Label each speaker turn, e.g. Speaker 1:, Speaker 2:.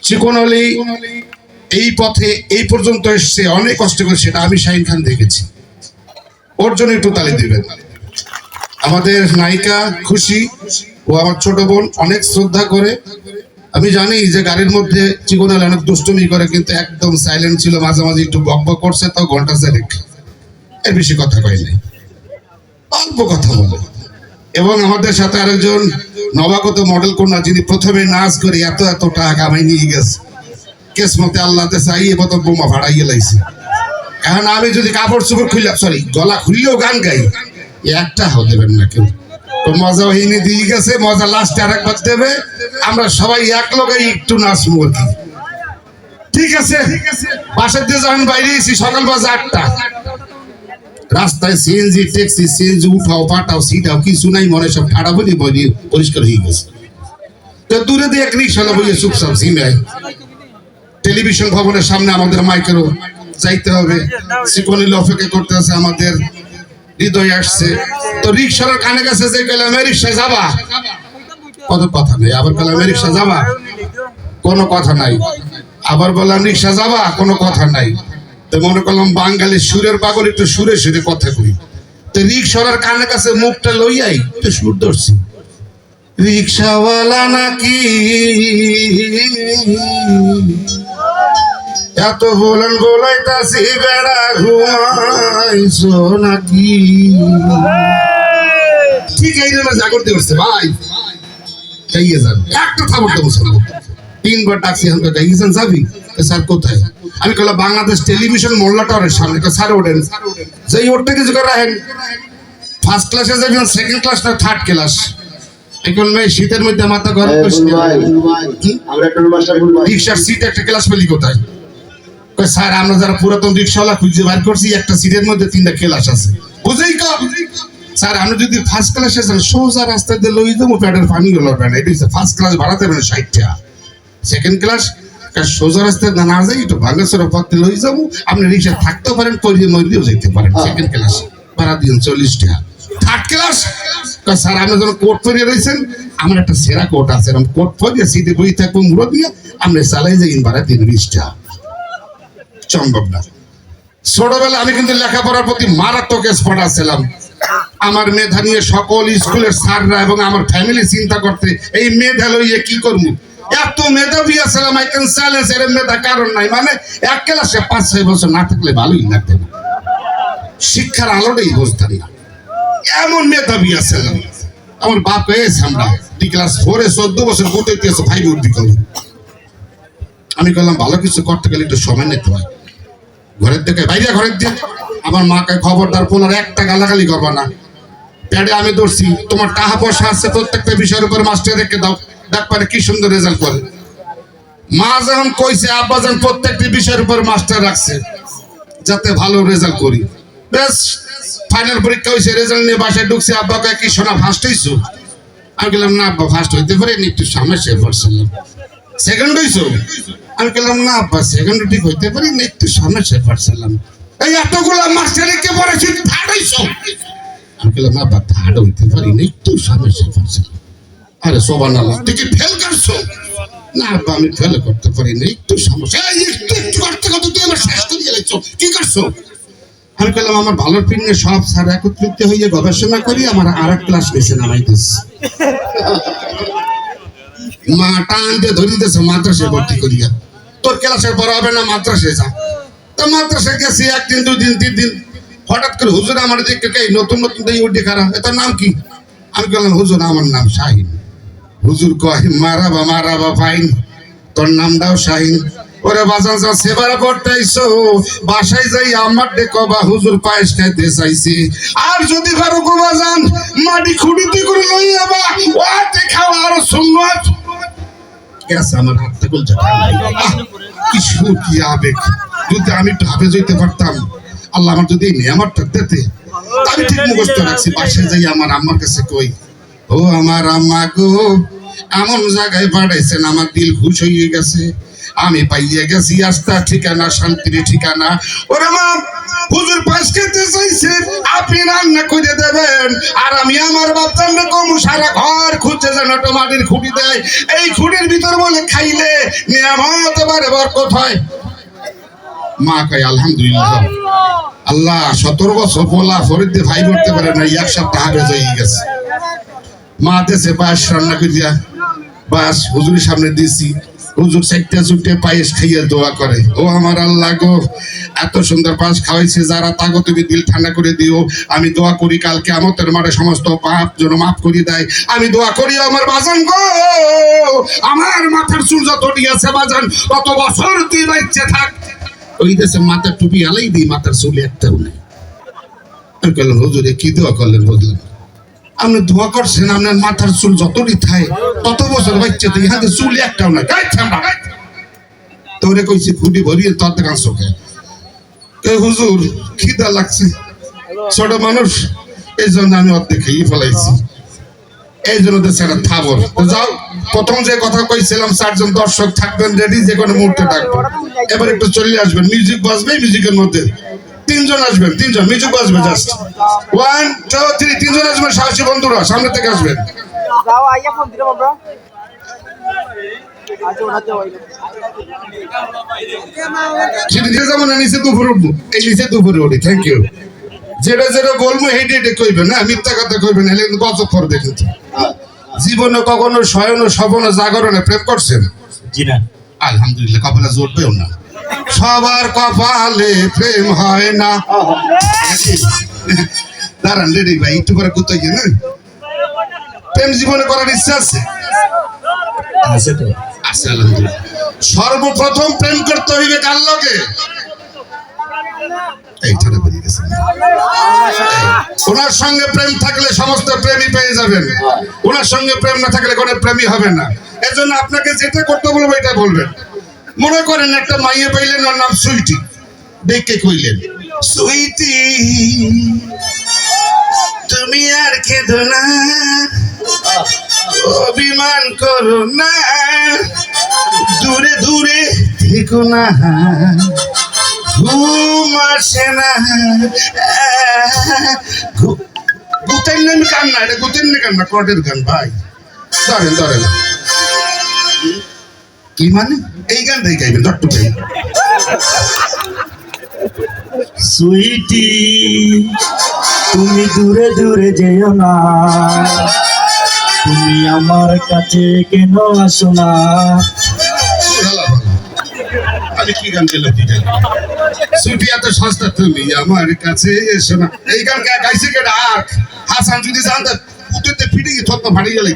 Speaker 1: চিকনলি এই পথে এই পর্যন্ত এসছে অনেক কষ্ট করে, সেটা আমি শাহিন খান দেখেছি। ওর জন্য একটু তালি দিবেন। আমাদের নায়িকা খুশি, ও আমার ছোট বোন, অনেক শ্রদ্ধা করে। আমি জানি যে গাড়ির মধ্যে চিকনলি অনেক দুষ্টুমি করে, কিন্তু একদম সাইলেন্ট ছিল, মাঝে মাঝে একটু বক বক করছে, তাও ঘন্টা চারেক, এর বেশি কথা কয়নি, অল্প কথা বলে। এবং আমাদের সাথে আরেকজন নবাগত মডেল কন্যা, যিনি প্রথমে নাচ করে এত এত টাকা কামাই নিয়ে গেছে, কেসমতে আল্লাহতে চাইয়ে প্রথম বোমা ভাড়াইয়ে লাইছে। এখন আমি যদি কাপড় চোপড় খুললাম, সরি গলা খুললেও গান গাই, একটা হতে দেবেন না কেউ। তো মজা হইনি দিয়ে গেছে, মজা লাস্টে আর একবার দেবে, আমরা সবাই এক লগে একটু নাচবো আর কি। ঠিক আছে, বাসার দিয়ে যখন বাইরে এসি সকাল বাজে 8টা, রাস্তায় সিএনজি ট্যাক্সি, সিএনজি উঠাও পাঠাও সিটাও কিছু নাই, মনে সব ঠাড়া বলি বলি পরিষ্কার হয়ে গেছে। তো দূরে দিয়ে এক রিক্সালা বইয়ে চুপচাপ সিমাই, টেলিভিশন ভবনের সামনে আমাদের মাইকেরও যাইতে হবে, চিকনলি অপেক্ষা করতে আছে, আমাদের হৃদয় আসছে। তো রিক্সার কানে কাছে যে গেলাম রিক্সা যাবা, কত কথা নেই। আবার বললাম রিক্সা যাবা, কোনো কথা নাই। আবার বললাম রিক্সা যাবা, কোনো কথা নাই। তো মনে করলাম বাঙালি সুরের পাগল, একটু সুরে সুরে কথা কই। তো রিক্সার কানে কাছে মুখটা লইয়াই একটু সুর ধরছি, রিক্সাওয়ালা নাকি এত বলেন বলাইতাছি, বেড়া ঘুমাইছো নাকি। ঠিক এই জন্য জাগরতে করছে ভাই, খাইয়ে যান একটা থাবর দেবো স্যার। 3বার ডাকছি, এখন খাইয়েছেন যাবি? স্যার কোথায়? আমি বললাম বাংলাদেশ টেলিভিশন মোল্লা টাওয়ারের সামনে। স্যার ওঠেন, যেই ওঠতে কিছু করে রাখেন, ফার্স্ট ক্লাসে যাবেন, সেকেন্ড ক্লাস না থার্ড ক্লাস? এখন ভাই শীতের মধ্যে মাথা গরম করছে, রিক্সার সিট একটা ক্লাস পেলি কোথায়? স্যার আমরা যারা পুরাতন রিক্সাওয়ালা খুঁজে বার করছি, একটা সিটের মধ্যে 3টা ক্লাস আছে, বুঝেই কম। স্যার আমরা যদি ফার্স্ট ক্লাসে যান, সোজা রাস্তা দিয়ে লই যাবো, প্যাডের পানি গুলো ফার্স্ট ক্লাস ভাড়া দেবেন 60 টাকা। সেকেন্ড ক্লাস সোজা রাস্তায় না যাই, একটু ভাঙ্গাচোরা পথে লই যাবো, আপনি রিক্সা থাকতেও পারেন, করিয়ে মরিয়েও যেতে পারেন। সেকেন্ড ক্লাস ভাড়া দিন 40 টাকা। থার্ড ক্লাস স্যার আপনি যখন কোট পরিয়ে রয়েছেন, আমার একটা সেরা কোট আছে, এরকম কোট পরিয়ে সিটে বই থাকবো, মুড়ো দিয়ে আপনি চালাই যাই, ভাড়া দিন 20 টাকা। সম্ভব না। ছোটবেলা আমি কিন্তু লেখাপড়ার প্রতি মারাত্মক স্পট ছিলাম। আমার মেধা নিয়ে সকল স্কুলের স্যাররা এবং আমার ফ্যামিলি চিন্তা করতে, এই মেধা লইয়ে কি করবো, এত মেধাবী ছিলাম। আই ক্যান চ্যালেঞ্জ, এর মেধা কারণ নাই, মানে এক ক্লাসে 5-6 বছর না থাকলে ভালোই লাগবে না, শিক্ষার আলোটাই বুঝতাম না, এমন মেধাবী ছিলাম। আমার বাপ হয়েছে আমরা ক্লাস 4-এ 14 বছর পড়তে দিয়েছে, 5 উঠবি করবো। আমি বললাম ভালো কিছু করতে গেলে একটু সময় নিতে হয়, ঘরের দিকে বাইরে ঘরের দিকে। আমার মাকে খবরদার পোলার একটা গালাগালি করবা না, প্যাডে আমি ধরছি, তোমার টাকা পয়সা আছে, প্রত্যেকটা বিষয়ের উপর মাস্টার রেখে দাও, দেখবারে কি সুন্দর রেজাল্ট করে। মা যখন কইছে, আব্বা যখন প্রত্যেকটি বিষয়ের উপর মাস্টার রাখছে যাতে ভালো রেজাল্ট করি, বেশ ফাইনাল পরীক্ষা হয়েছে, রেজাল্ট নিয়ে বাসায় ঢুকছে, আব্বাকে কি শোনা ফার্স্ট হইছো? আমি বললাম না আব্বা ফার্স্ট হইতে পারে, একটু সমস্যা পড়ছিলাম। সেকেন্ড হইছো? আমি বললাম না আব্বা সেকেন্ড ঠিক হইতে পারি না, একটু সমস্যা পড়ছিলাম। এই এতগুলা মাস্টারে কে পড়েছি, থার্ড হইছো? আমি বললাম আব্বা থার্ড হইতে পারি না, একটু সমস্যা পড়ছিলাম। আরে সুবহানাল্লাহ, তুই কি ফেল করছো? না আব্বা আমি ফেল করতে পারি না, একটু সমস্যা। একটু করতে করতে তুই আমার শেষ করে গেছো, কি করছো? আমি বললাম আমার ভালোর পিনে সব স্যার একত্রিত হয়ে গবেষণা করি, আমার আরেক ক্লাস নিচে নামাইতেছে। মা টানতে ধরিতেছে, মাদ্রাসায় ভর্তি করিয়া, তোর ক্লাসের বড় হবে না, মাদ্রাসায় যা। তো মাদ্রাসায় গেছি 1 দিন 2 দিন 3 দিন, হঠাৎ করে হুজুর আমার দিকে নতুন নতুন উঠে খারাপ, এটার নাম কি? আমি বললাম হুজুর আমার নাম শাহিন। হুজুর কয় মারাবা ফাইন, তোর নামটাও শাহিন। ওরে বাজান যা সেবার করতেইছো, বাসায় যাই আমার দেখো বা হুজুর পায়েস খাইতে চাইছি। আর যদি কারো গো বাজান মাটি খুঁড়িতে করে লইয়া বা ওতে খাওয়া আরো সুন্নাত। কেসা আমার হাতটা গুলছে, কি সুর কি আবেগ। যদি আমি একটু হাফে যেতে পারতাম, আল্লাহ আমার যদি এই নিয়ামতটা দিতে, আমি ঠিক মুখস্থ রাখছি। বাসায় যাই আমার আম্মার কাছে কই, ও আমার আম্মা গো, এমন জায়গায় পাঠাইছেন আমার দিল খুশ হয়ে গেছে, আমি পাইয়ে গেছি আস্থা ঠিকানা, শান্তির ঠিকানা। ওরে মা, হুজুর পাশ খেতে চাইছে, আপনি রান্না করে দেবেন, আর আমি আমার বাচ্চাকে কম সারা ঘর খুঁজছে যেন একটা মাটির খুঁটি দেয়। এই খুঁটির ভিতর বলে খাইলে নিয়ামত বারে বরকত হয়। মা কয় আলহামদুলিল্লাহ, আল্লাহ 17 বছর পোলা ফরিদে ভাই করতে পারে না, এক সপ্তাহ আগে হয়ে গেছে। মা দেশে পায়েস রান্না করিয়া বাস হুজুরের সামনে দিয়েছি। হুজুর চারটা চুটে পায়েস খাইয়া দোয়া করে, ও আমার আল্লাহ গো, এত সুন্দর পায়েস খাওয়াইছে যারা, তাগো তুমি দিল ঠান্ডা করে দিও। আমি দোয়া করি কালকে কিয়ামতের মাঠে সমস্ত পাপ যেন মাফ করে দেয়। আমি দোয়া করি আমার বাজান গো, আমার মাথার চুল যত আছে বাজান, কত বছর তুই বাচ্চা থাক। ওই দেশে মাথার টুপি আলাই দিই, মাথার চুল একটাও নেই। আমি বললাম হুজুরে কি দোয়া করলেন? বুঝলাম আপনি দোয়া করছেন আপনার মাথার চুল যতই থাকে তত বছর বাচ্চা তুই হাতে চুল একটাও না। তোরে কইছি খুঁটি ভরিয়ে তোর দেখান চোখে। হুজুর খিদা লাগছে, ছোট মানুষ, এই জন্য আমি অর্ধেক খেয়ে ফেলাইছি, এই জন্য দেশে একটা থাবর। তো যাও, প্রথম যে কথা কইছিলাম 4 জন দর্শক থাকবেন রেডি, যে কোনো মুহূর্তে ডাকবো। এবার একটু চলে আসবেন, মিউজিক বাজবে, মিউজিকের মধ্যে 3 জন আসবেন, 3 জন মিউজিক বাজবে, জাস্ট 1 2 3, 3 জন আসবেন, সাহসী বন্ধুরা সামনে থেকে আসবেন। নিচে দুপুরে উঠবো, এই নিচে দুপুরে উঠি। Thank you. যেটা যেটা বলবো হেঁটে হেঁটে কইবেন, না মিথ্যা কথা কইবেন, এলে কিন্তু গজব করবে। কিন্তু জীবনে কখনো শয়ন স্বপন জাগরণে প্রেম করছেন?
Speaker 2: জি না।
Speaker 1: আলহামদুলিল্লাহ, কপালে জোর পেও না, সবার কপালে প্রেম হয় না। দাঁড়ান রেডি ভাই, একটু পরে কোথায় গিয়ে না প্রেম জীবনে করার ইচ্ছা আছে?
Speaker 2: আছে তো।
Speaker 1: আছে আলহামদুলিল্লাহ। সর্বপ্রথম প্রেম করতে হইবে কার লগে? এইখানে বেরিয়ে গেছে। ওনার সঙ্গে প্রেম থাকলে সমস্ত প্রেমই পেয়ে যাবেন, ওনার সঙ্গে প্রেম না থাকলে কোনো প্রেমই হবে না। এজন্য আপনাকে যেটা করতে বলবো এটা বলবেন। মনে করেন একটা মাইয়ে পাইলেন, ওর নাম সুইটি, দেখে কইলেন সুইটি তুমি আর কেঁদো না, অভিমান করো না, দূরে দূরে থেকো না, ঘুম আসে না। গুতেন গান না, এটা গুতেন গান না, কটের গান ভাই। ধরেন ধরেন, কি মানে এই গানটাই গাইবেন দট্টু ভাই।
Speaker 2: সুইটি তুমি দূরে দূরে যেও না, তুমি আমার কাছে কেন আসো না।
Speaker 1: আমি কি গান গেলাম? সুইটি এত সস্তা, তুমি আমার কাছে এসো না। এই গান গাইছে কে? হাসান যদি জানতে উত্তরতে ফিরে গিয়ে থত ফাটিয়ে গেলে।